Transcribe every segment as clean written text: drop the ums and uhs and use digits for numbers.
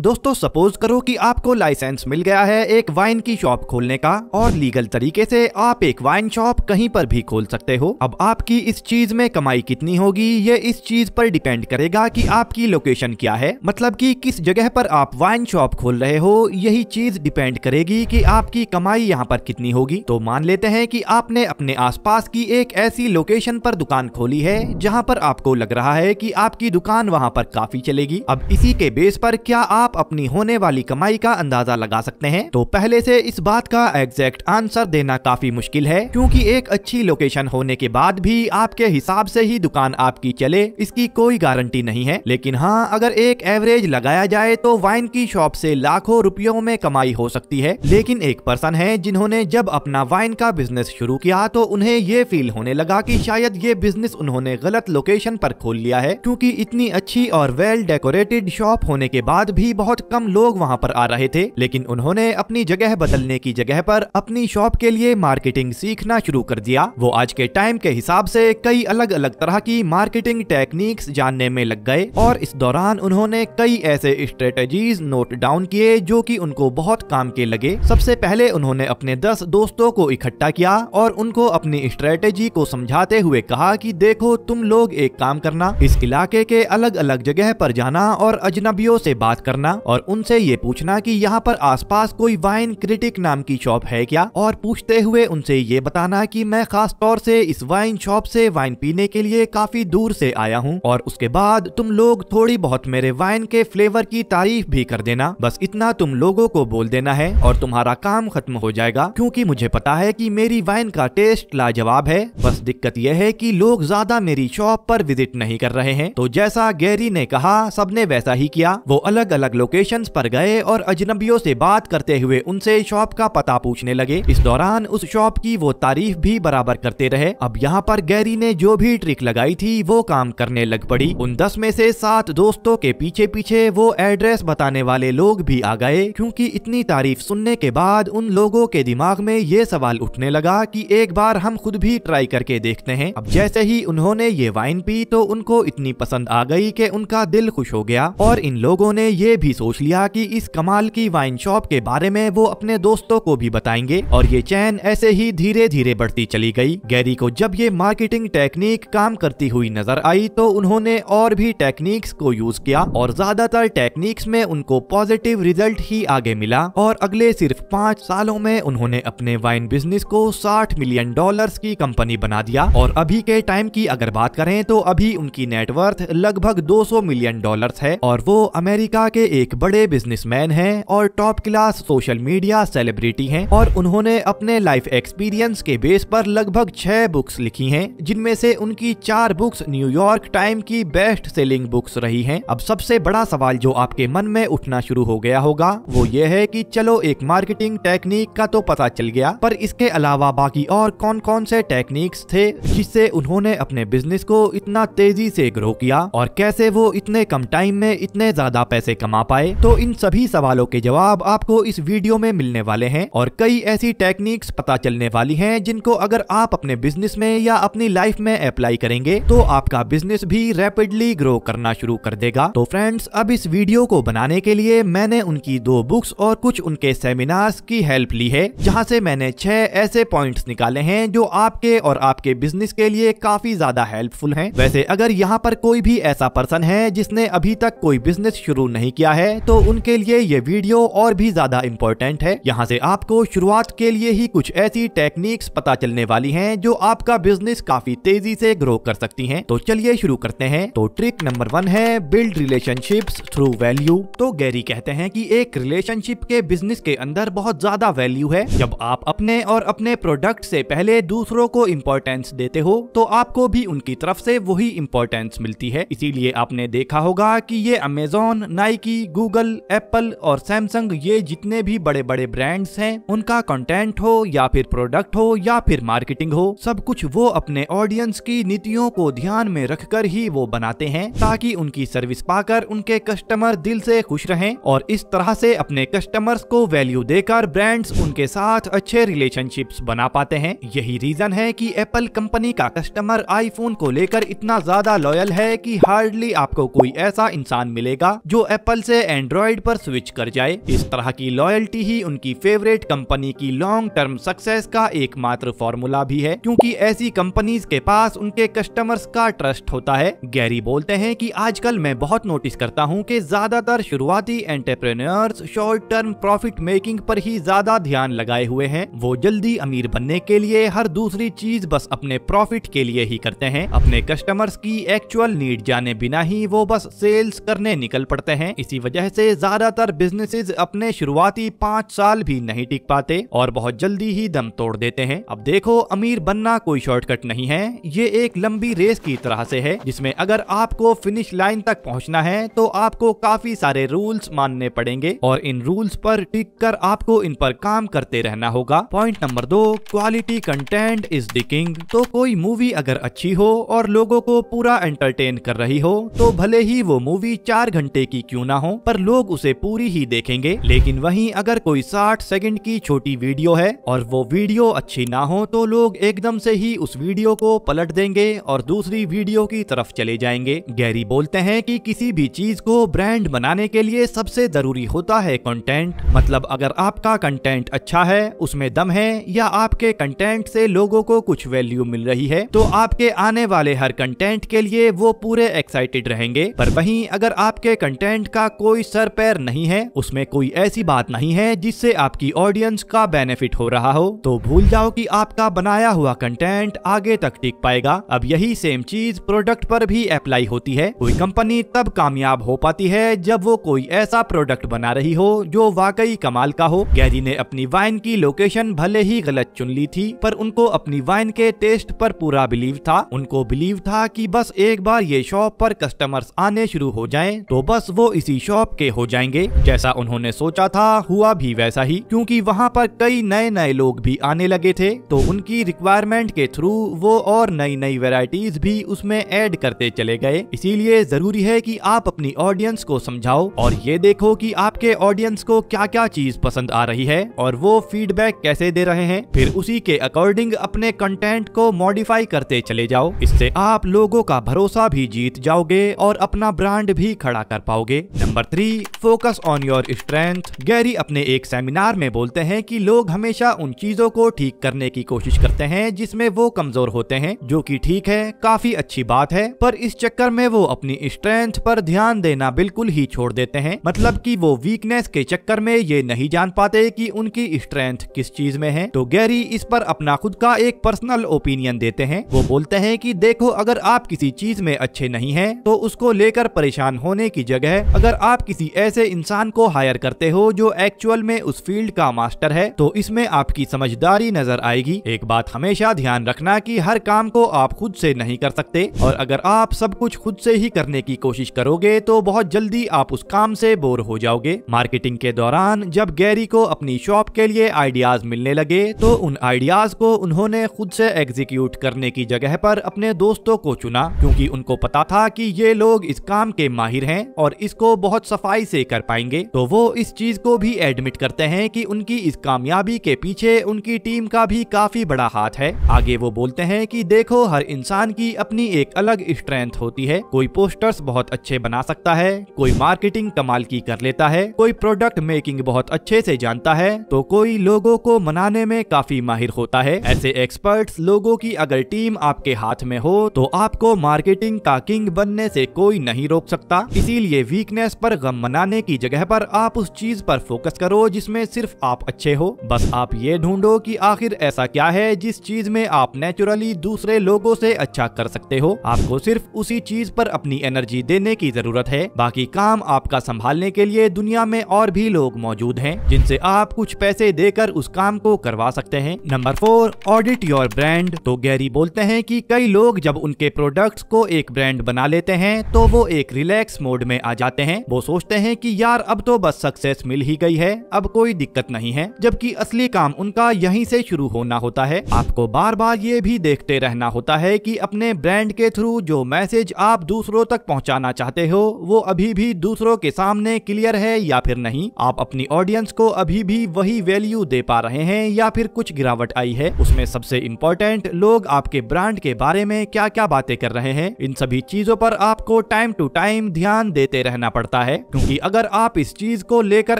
दोस्तों सपोज करो कि आपको लाइसेंस मिल गया है एक वाइन की शॉप खोलने का और लीगल तरीके से आप एक वाइन शॉप कहीं पर भी खोल सकते हो। अब आपकी इस चीज में कमाई कितनी होगी ये इस चीज पर डिपेंड करेगा कि आपकी लोकेशन क्या है, मतलब कि किस जगह पर आप वाइन शॉप खोल रहे हो, यही चीज डिपेंड करेगी कि आपकी कमाई यहाँ पर कितनी होगी। तो मान लेते हैं कि आपने अपने आसपास की एक ऐसी लोकेशन पर दुकान खोली है जहाँ पर आपको लग रहा है कि आपकी दुकान वहाँ पर काफी चलेगी। अब इसी के बेस पर क्या आप अपनी होने वाली कमाई का अंदाजा लगा सकते हैं? तो पहले से इस बात का एग्जैक्ट आंसर देना काफी मुश्किल है, क्योंकि एक अच्छी लोकेशन होने के बाद भी आपके हिसाब से ही दुकान आपकी चले इसकी कोई गारंटी नहीं है। लेकिन हाँ, अगर एक एवरेज लगाया जाए तो वाइन की शॉप से लाखों रुपयों में कमाई हो सकती है। लेकिन एक पर्सन है जिन्होंने जब अपना वाइन का बिजनेस शुरू किया तो उन्हें ये फील होने लगा कि शायद ये बिजनेस उन्होंने गलत लोकेशन पर खोल लिया है, क्योंकि इतनी अच्छी और वेल डेकोरेटेड शॉप होने के बाद भी बहुत कम लोग वहां पर आ रहे थे। लेकिन उन्होंने अपनी जगह बदलने की जगह पर अपनी शॉप के लिए मार्केटिंग सीखना शुरू कर दिया। वो आज के टाइम के हिसाब से कई अलग अलग तरह की मार्केटिंग टेक्निक्स जानने में लग गए और इस दौरान उन्होंने कई ऐसे स्ट्रेटेजीज नोट डाउन किए जो कि उनको बहुत काम के लगे। सबसे पहले उन्होंने अपने 10 दोस्तों को इकट्ठा किया और उनको अपनी स्ट्रेटेजी को समझाते हुए कहा कि देखो तुम लोग एक काम करना, इस इलाके के अलग अलग जगह पर जाना और अजनबियों से बात करना और उनसे ये पूछना कि यहाँ पर आसपास कोई वाइन क्रिटिक नाम की शॉप है क्या, और पूछते हुए उनसे ये बताना कि मैं खास तौर से इस वाइन शॉप से वाइन पीने के लिए काफी दूर से आया हूँ, और उसके बाद तुम लोग थोड़ी बहुत मेरे वाइन के फ्लेवर की तारीफ भी कर देना। बस इतना तुम लोगों को बोल देना है और तुम्हारा काम खत्म हो जाएगा, क्योंकि मुझे पता है कि मेरी वाइन का टेस्ट लाजवाब है। बस दिक्कत यह है कि लोग ज्यादा मेरी शॉप पर विजिट नहीं कर रहे हैं। तो जैसा गैरी ने कहा सबने वैसा ही किया। वो अलग अलग लोकेशंस पर गए और अजनबियों से बात करते हुए उनसे शॉप का पता पूछने लगे। इस दौरान उस शॉप की वो तारीफ भी बराबर करते रहे। अब यहाँ पर गैरी ने जो भी ट्रिक लगाई थी वो काम करने लग पड़ी। उन 10 में से 7 दोस्तों के पीछे पीछे वो एड्रेस बताने वाले लोग भी आ गए, क्योंकि इतनी तारीफ सुनने के बाद उन लोगों के दिमाग में ये सवाल उठने लगा कि एक बार हम खुद भी ट्राई करके देखते हैं। अब जैसे ही उन्होंने ये वाइन पी तो उनको इतनी पसंद आ गई कि उनका दिल खुश हो गया और इन लोगों ने ये भी सोच लिया कि इस कमाल की वाइन शॉप के बारे में वो अपने दोस्तों को भी बताएंगे। और ये चैन ऐसे ही धीरे धीरे बढ़ती चली गई। गैरी को जब ये मार्केटिंग टेक्निक काम करती हुई नजर आई तो उन्होंने और भी टेक्निक्स को यूज किया और ज्यादातर टेक्निक्स में उनको पॉजिटिव रिजल्ट ही आगे मिला। और अगले सिर्फ 5 सालों में उन्होंने अपने वाइन बिजनेस को $60 मिलियन की कंपनी बना दिया। और अभी के टाइम की अगर बात करें तो अभी उनकी नेटवर्थ लगभग $200 मिलियन है और वो अमेरिका के एक बड़े बिजनेसमैन हैं और top class social media celebrity हैं। और उन्होंने अपने लाइफ एक्सपीरियंस के बेस पर लगभग 6 बुक्स लिखी हैं, जिनमें से उनकी 4 बुक्स न्यूयॉर्क टाइम की बेस्ट सेलिंग बुक्स रही हैं। अब सबसे बड़ा सवाल जो आपके मन में उठना शुरू हो गया होगा वो ये है कि चलो एक मार्केटिंग टेक्निक का तो पता चल गया, पर इसके अलावा बाकी और कौन कौन से टेक्निक्स थे जिससे उन्होंने अपने बिजनेस को इतना तेजी से ग्रो किया और कैसे वो इतने कम टाइम में इतने ज्यादा पैसे कमा पाए। तो इन सभी सवालों के जवाब आपको इस वीडियो में मिलने वाले हैं और कई ऐसी टेक्निक्स पता चलने वाली हैं जिनको अगर आप अपने बिजनेस में या अपनी लाइफ में अप्लाई करेंगे तो आपका बिजनेस भी रैपिडली ग्रो करना शुरू कर देगा। तो फ्रेंड्स, अब इस वीडियो को बनाने के लिए मैंने उनकी 2 बुक्स और कुछ उनके सेमिनार्स की हेल्प ली है, जहां से मैंने 6 ऐसे पॉइंट्स निकाले हैं जो आपके और आपके बिजनेस के लिए काफी ज्यादा हेल्पफुल हैं। वैसे अगर यहाँ पर कोई भी ऐसा पर्सन है जिसने अभी तक कोई बिजनेस शुरू नहीं किया है तो उनके लिए ये वीडियो और भी ज्यादा इम्पोर्टेंट है। यहाँ से आपको शुरुआत के लिए ही कुछ ऐसी टेक्निक्स पता चलने वाली हैं जो आपका बिजनेस काफी तेजी से ग्रो कर सकती हैं। तो चलिए शुरू करते हैं। तो ट्रिक नंबर 1 है बिल्ड रिलेशनशिप्स थ्रू वैल्यू। तो गैरी कहते हैं कि एक रिलेशनशिप के बिजनेस के अंदर बहुत ज्यादा वैल्यू है। जब आप अपने और अपने प्रोडक्ट से पहले दूसरों को इम्पोर्टेंस देते हो तो आपको भी उनकी तरफ से वही इम्पोर्टेंस मिलती है। इसीलिए आपने देखा होगा कि ये अमेज़न, नाइकी, गूगल, एप्पल और सैमसंग, ये जितने भी बड़े बड़े ब्रांड्स हैं, उनका कंटेंट हो या फिर प्रोडक्ट हो या फिर मार्केटिंग हो, सब कुछ वो अपने ऑडियंस की नीतियों को ध्यान में रखकर ही वो बनाते हैं, ताकि उनकी सर्विस पाकर उनके कस्टमर दिल से खुश रहें। और इस तरह से अपने कस्टमर्स को वैल्यू देकर ब्रांड्स उनके साथ अच्छे रिलेशनशिप्स बना पाते हैं। यही रीजन है कि एप्पल कंपनी का कस्टमर आईफोन को लेकर इतना ज्यादा लॉयल है कि हार्डली आपको कोई ऐसा इंसान मिलेगा जो एप्पल से एंड्रॉइड पर स्विच कर जाए। इस तरह की लॉयल्टी ही उनकी फेवरेट कंपनी की लॉन्ग टर्म सक्सेस का एकमात्र फॉर्मूला भी है, क्योंकि ऐसी कंपनीज के पास उनके कस्टमर्स का ट्रस्ट होता है। गैरी बोलते हैं कि आजकल मैं बहुत नोटिस करता हूं कि ज्यादातर शुरुआती entrepreneurs short term profit making पर ही ज्यादा ध्यान लगाए हुए हैं। वो जल्दी अमीर बनने के लिए हर दूसरी चीज बस अपने प्रॉफिट के लिए ही करते हैं। अपने कस्टमर्स की एक्चुअल नीड जाने बिना ही वो बस सेल्स करने निकल पड़ते हैं। इसी वजह से ज्यादातर बिजनेसेस अपने शुरुआती 5 साल भी नहीं टिक पाते और बहुत जल्दी ही दम तोड़ देते हैं। अब देखो, अमीर बनना कोई शॉर्टकट नहीं है, ये एक लंबी रेस की तरह से है, जिसमें अगर आपको फिनिश लाइन तक पहुंचना है तो आपको काफी सारे रूल्स मानने पड़ेंगे और इन रूल्स पर टिक कर आपको इन पर काम करते रहना होगा। Point number 2, quality content is the king. तो कोई मूवी अगर अच्छी हो और लोगों को पूरा एंटरटेन कर रही हो तो भले ही वो मूवी 4 घंटे की क्यों ना हो, पर लोग उसे पूरी ही देखेंगे। लेकिन वहीं अगर कोई 60 सेकंड की छोटी वीडियो है और वो वीडियो अच्छी ना हो तो लोग एकदम से ही उस वीडियो को पलट देंगे और दूसरी वीडियो की तरफ चले जाएंगे। गैरी बोलते हैं कि किसी भी चीज को ब्रांड बनाने के लिए सबसे जरूरी होता है कंटेंट। मतलब अगर आपका कंटेंट अच्छा है, उसमें दम है, या आपके कंटेंट से लोगों को कुछ वैल्यू मिल रही है, तो आपके आने वाले हर कंटेंट के लिए वो पूरे एक्साइटेड रहेंगे। पर वहीं अगर आपके कंटेंट का कोई सर पैर नहीं है, उसमें कोई ऐसी बात नहीं है जिससे आपकी ऑडियंस का बेनिफिट हो रहा हो, तो भूल जाओ कि आपका बनाया हुआ कंटेंट आगे तक टिक पाएगा। अब यही सेम चीज प्रोडक्ट पर भी अप्लाई होती है। कोई कंपनी तब कामयाब हो पाती है जब वो कोई ऐसा प्रोडक्ट बना रही हो जो वाकई कमाल का हो। गैरी ने अपनी वाइन की लोकेशन भले ही गलत चुन ली थी, पर उनको अपनी वाइन के टेस्ट पर पूरा बिलीव था। उनको बिलीव था कि बस एक बार ये शॉप पर कस्टमर्स आने शुरू हो जाएं, तो बस वो इसी शॉप के हो जाएंगे। जैसा उन्होंने सोचा था हुआ भी वैसा ही, क्योंकि वहाँ पर कई नए नए लोग भी आने लगे थे, तो उनकी रिक्वायरमेंट के थ्रू वो और नई नई वैरायटीज भी उसमें ऐड करते चले गए। इसीलिए जरूरी है कि आप अपनी ऑडियंस को समझाओ और ये देखो कि आपके ऑडियंस को क्या क्या चीज पसंद आ रही है और वो फीडबैक कैसे दे रहे हैं। फिर उसी के अकॉर्डिंग अपने कंटेंट को मॉडिफाई करते चले जाओ। इससे आप लोगों का भरोसा भी जीत जाओगे और अपना ब्रांड भी खड़ा कर पाओगे। Number 3, focus on your strength. Gary अपने एक सेमिनार में बोलते हैं कि लोग हमेशा उन चीजों को ठीक करने की कोशिश करते हैं जिसमें वो कमजोर होते हैं, जो कि ठीक है, काफी अच्छी बात है, पर इस चक्कर में वो अपनी स्ट्रेंथ पर ध्यान देना बिल्कुल ही छोड़ देते हैं। मतलब कि वो वीकनेस के चक्कर में ये नहीं जान पाते कि उनकी स्ट्रेंथ किस चीज में है। तो गैरी इस पर अपना खुद का एक पर्सनल ओपिनियन देते हैं। वो बोलते हैं कि देखो, अगर आप किसी चीज में अच्छे नहीं हैं, तो उसको लेकर परेशान होने की जगह अगर आप किसी ऐसे इंसान को हायर करते हो जो एक्चुअल में उस फील्ड का मास्टर है, तो इसमें आपकी समझदारी नजर आएगी। एक बात हमेशा ध्यान रखना कि हर काम को आप खुद से नहीं कर सकते, और अगर आप सब कुछ खुद से ही करने की कोशिश करोगे तो बहुत जल्दी आप उस काम से बोर हो जाओगे। मार्केटिंग के दौरान जब गैरी को अपनी शॉप के लिए आइडियाज मिलने लगे, तो उन आइडियाज को उन्होंने खुद से एग्जीक्यूट करने की जगह पर अपने दोस्तों को चुना, क्योंकि उनको पता था कि ये लोग इस काम के माहिर हैं और इसको बहुत सफाई से कर पाएंगे। तो वो इस चीज को भी एडमिट करते हैं कि उनकी इस कामयाबी के पीछे उनकी टीम का भी काफी बड़ा हाथ है। आगे वो बोलते हैं कि देखो, हर इंसान की अपनी एक अलग स्ट्रेंथ होती है। कोई पोस्टर्स बहुत अच्छे बना सकता है, कोई मार्केटिंग कमाल की कर लेता है, कोई प्रोडक्ट मेकिंग बहुत अच्छे से जानता है, तो कोई लोगों को मनाने में काफी माहिर होता है। ऐसे एक्सपर्ट्स लोगों की अगर टीम आपके हाथ में हो तो आपको मार्केटिंग का किंग बनने से कोई नहीं रोक सकता। इसीलिए वीकनेस पर गम मनाने की जगह पर आप उस चीज पर फोकस करो जिसमें सिर्फ आप अच्छे हो। बस आप ये ढूंढो कि आखिर ऐसा क्या है जिस चीज में आप नेचुरली दूसरे लोगों से अच्छा कर सकते हो। आपको सिर्फ उसी चीज पर अपनी एनर्जी देने की जरूरत है। बाकी काम आपका संभालने के लिए दुनिया में और भी लोग मौजूद हैं जिनसे आप कुछ पैसे देकर उस काम को करवा सकते हैं। Number 4, audit your brand. तो गैरी बोलते हैं कि कई लोग जब उनके प्रोडक्ट्स को एक ब्रांड बना लेते हैं तो वो एक रिलैक्स मोड में आ जाते हैं। वो सोचते हैं कि यार अब तो बस सक्सेस मिल ही गई है, अब कोई दिक्कत नहीं है, जबकि असली काम उनका यहीं से शुरू होना होता है। आपको बार बार ये भी देखते रहना होता है कि अपने ब्रांड के थ्रू जो मैसेज आप दूसरों तक पहुंचाना चाहते हो वो अभी भी दूसरों के सामने क्लियर है या फिर नहीं। आप अपनी ऑडियंस को अभी भी वही वैल्यू दे पा रहे हैं या फिर कुछ गिरावट आई है। उसमें सबसे इम्पोर्टेंट, लोग आपके ब्रांड के बारे में क्या क्या बातें कर रहे हैं, इन सभी चीजों पर आपको टाइम टू टाइम ध्यान देते रहना पड़ता पड़ता है, क्योंकि अगर आप इस चीज को लेकर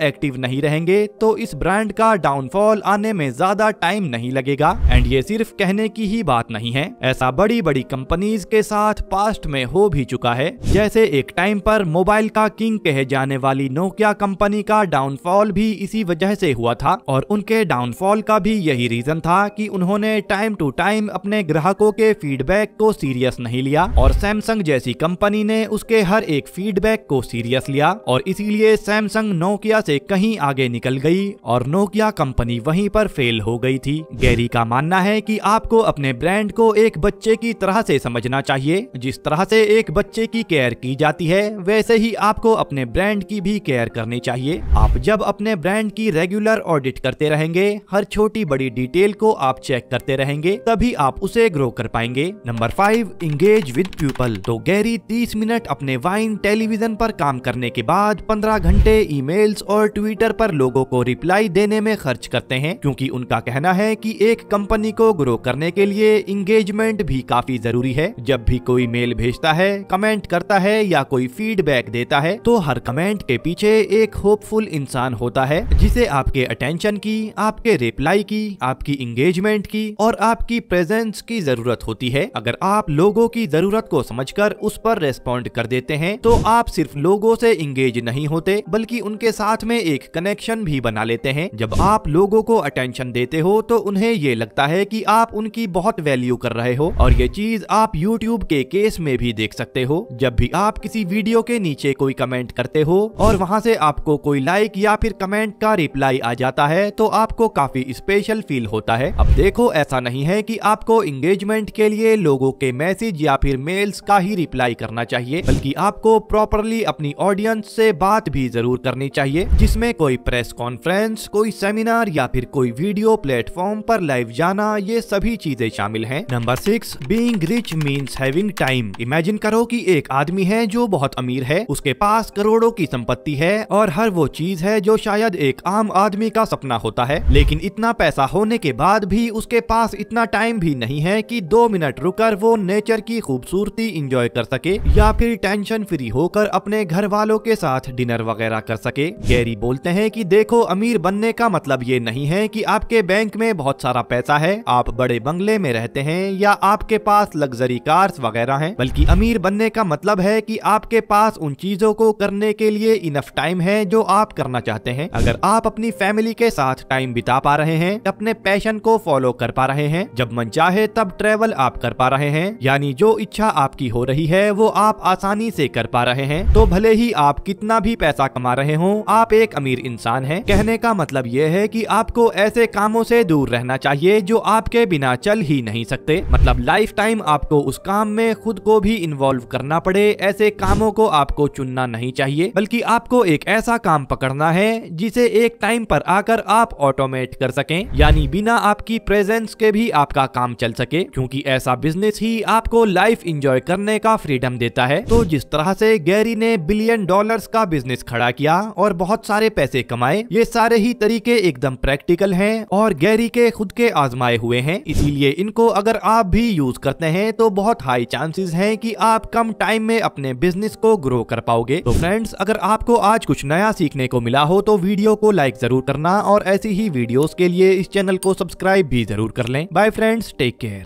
एक्टिव नहीं रहेंगे तो इस ब्रांड का डाउनफॉल आने में ज्यादा टाइम नहीं लगेगा। एंड ये सिर्फ कहने की ही बात नहीं है, ऐसा बड़ी बड़ी कंपनीज के साथ पास्ट में हो भी चुका है। जैसे एक टाइम पर मोबाइल का किंग कहे जाने वाली नोकिया कंपनी का डाउनफॉल भी इसी वजह से हुआ था, और उनके डाउनफॉल का भी यही रीजन था कि उन्होंने टाइम टू टाइम अपने ग्राहकों के फीडबैक को सीरियस नहीं लिया, और सैमसंग जैसी कंपनी ने उसके हर एक फीडबैक को सीरियस लिया, और इसीलिए सैमसंग नोकिया से कहीं आगे निकल गई और नोकिया कंपनी वहीं पर फेल हो गई थी। गैरी का मानना है कि आपको अपने ब्रांड को एक बच्चे की तरह से समझना चाहिए। जिस तरह से एक बच्चे की केयर की जाती है वैसे ही आपको अपने ब्रांड की भी केयर करनी चाहिए। आप जब अपने ब्रांड की रेगुलर ऑडिट करते रहेंगे, हर छोटी बड़ी डिटेल को आप चेक करते रहेंगे, तभी आप उसे ग्रो कर पाएंगे। Number 5, engage with people. तो गैरी 30 मिनट अपने वाइन टेलीविजन पर काम करने के बाद 15 घंटे ईमेल्स और ट्विटर पर लोगों को रिप्लाई देने में खर्च करते हैं, क्योंकि उनका कहना है कि एक कंपनी को ग्रो करने के लिए इंगेजमेंट भी काफी जरूरी है। जब भी कोई मेल भेजता है, कमेंट करता है या कोई फीडबैक देता है, तो हर कमेंट के पीछे एक होपफुल इंसान होता है जिसे आपके अटेंशन की, आपके रिप्लाई की, आपकी इंगेजमेंट की और आपकी प्रेजेंस की जरूरत होती है। अगर आप लोगों की जरूरत को समझकर उस पर रेस्पॉन्ड कर देते हैं तो आप सिर्फ लोगों से इंगेज नहीं होते बल्कि उनके साथ में एक कनेक्शन भी बना लेते हैं। जब आप लोगों को अटेंशन देते हो तो उन्हें ये लगता है कि आप उनकी बहुत वैल्यू कर रहे हो, और ये चीज आप YouTube के केस में भी देख सकते हो। जब भी आप किसी वीडियो के नीचे कोई कमेंट करते हो और वहां से आपको कोई लाइक या फिर कमेंट का रिप्लाई आ जाता है तो आपको काफी स्पेशल फील होता है। अब देखो, ऐसा नहीं है कि आपको इंगेजमेंट के लिए लोगों के मैसेज या फिर मेल्स का ही रिप्लाई करना चाहिए, बल्कि आपको प्रॉपरली अपनी ऑडियंस से बात भी जरूर करनी चाहिए, जिसमें कोई प्रेस कॉन्फ्रेंस, कोई सेमिनार या फिर कोई वीडियो प्लेटफॉर्म पर लाइव जाना, ये सभी चीजें शामिल हैं। Number 6, being rich means having time. Imagine करो कि एक आदमी है जो बहुत अमीर है, उसके पास करोड़ों की संपत्ति है और हर वो चीज है जो शायद एक आम आदमी का सपना होता है, लेकिन इतना पैसा होने के बाद भी उसके पास इतना टाइम भी नहीं है कि 2 मिनट रुककर वो नेचर की खूबसूरती एंजॉय कर सके या फिर टेंशन फ्री होकर अपने घर वालों के साथ डिनर वगैरह कर सके। गैरी बोलते हैं कि देखो, अमीर बनने का मतलब ये नहीं है कि आपके बैंक में बहुत सारा पैसा है, आप बड़े बंगले में रहते हैं या आपके पास लग्जरी कार्स वगैरह हैं, बल्कि अमीर बनने का मतलब है कि आपके पास उन चीजों को करने के लिए इनफ टाइम है जो आप करना चाहते हैं। अगर आप अपनी फैमिली के साथ टाइम बिता पा रहे हैं, अपने पैशन को फॉलो कर पा रहे हैं, जब मन चाहे तब ट्रेवल आप कर पा रहे हैं, यानी जो इच्छा आपकी हो रही है वो आप आसानी से कर पा रहे हैं, तो भले ही आप कितना भी पैसा कमा रहे हो, आप एक अमीर इंसान हैं। कहने का मतलब ये है कि आपको ऐसे कामों से दूर रहना चाहिए जो आपके बिना चल ही नहीं सकते। मतलब लाइफ टाइम आपको उस काम में खुद को भी इन्वॉल्व करना पड़े, ऐसे कामों को आपको चुनना नहीं चाहिए, बल्कि आपको एक ऐसा काम पकड़ना है जिसे एक टाइम पर आकर आप ऑटोमेट कर सकें, यानी बिना आपकी प्रेजेंस के भी आपका काम चल सके, क्योंकि ऐसा बिजनेस ही आपको लाइफ एंजॉय करने का फ्रीडम देता है। तो जिस तरह से गैरी ने $1 बिलियन का बिजनेस खड़ा किया और बहुत सारे पैसे कमाए, ये सारे ही तरीके एकदम प्रैक्टिकल हैं और गैरी के खुद के आजमाए हुए हैं, इसीलिए इनको अगर आप भी यूज करते हैं तो बहुत हाई चांसेस हैं कि आप कम टाइम में अपने बिजनेस को ग्रो कर पाओगे। तो फ्रेंड्स, अगर आपको आज कुछ नया सीखने को मिला हो तो वीडियो को लाइक जरूर करना और ऐसी ही वीडियोस के लिए इस चैनल को सब्सक्राइब भी जरूर कर लें। Bye friends, take care.